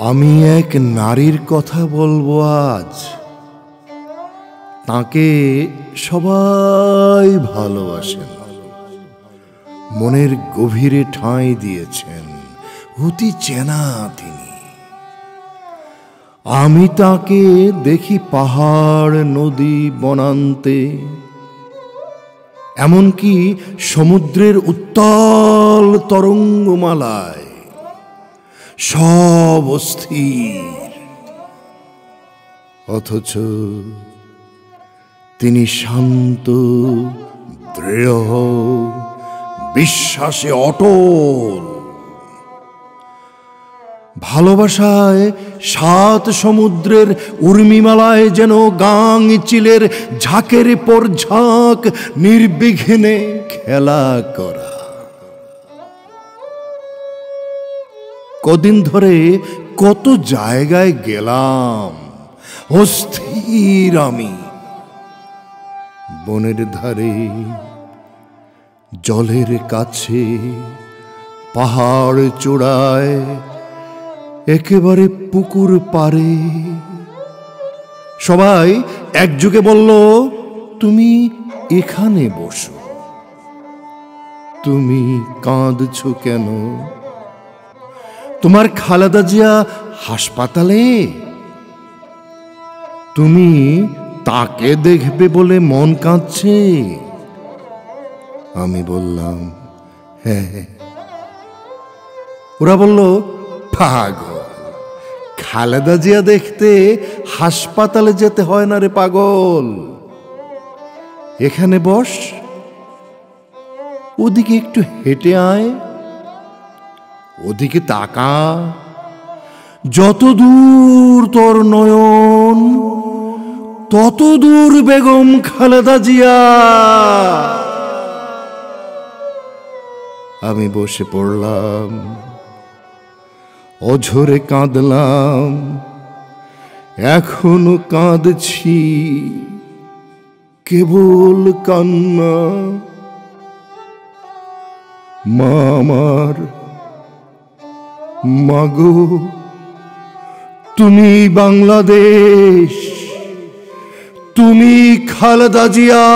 আমি এক নারীর কথা বলবো আজ। তাকে সবাই ভালোবাসেন, মনের গভীরে ঠাঁই দিয়েছেন, অতি চেনা তিনি। আমি তাকে দেখি পাহাড় নদী বনান্তে, এমনকি সমুদ্রের উত্তাল তরঙ্গমালায় সব অস্থির, অথচ তিনি শান্ত, দৃঢ়, বিশ্বাসে অটল। ভালোবাসায় সাত সমুদ্রের উর্মিমালায় যেন গাং চিলের ঝাঁকের পর ঝাঁক নির্বিঘ্নে খেলা করা। কদিন ধরে কত জায়গায় গেলাম, অস্থির আমি। বনের ধারে, জলের কাছে, পাহাড় চূড়ায়, একেবারে পুকুর পারে। সবাই একযোগে বলল, তুমি এখানে বসো। তুমি কাঁদছো কেন? তোমার খালেদা জিয়া হাসপাতালে? তুমি তাকে দেখবে বলে মন কাঁদছে? আমি বললাম, হ্যাঁ। ওরা বলল, পাগল, খালেদা জিয়া দেখতে হাসপাতালে যেতে হয় না রে পাগল। এখানে বস, ওদিকে একটু হেঁটে আয়, ওদিকে তাকা, যত দূর তোর নয়ন তত দূর বেগম খালেদা জিয়া। আমি বসে পড়লাম, অঝরে কাঁদলাম, এখনো কাঁদছি, কেবল কান্না। মা আমার, মাগো, তুমি বাংলাদেশ, তুমি খালেদা জিয়া।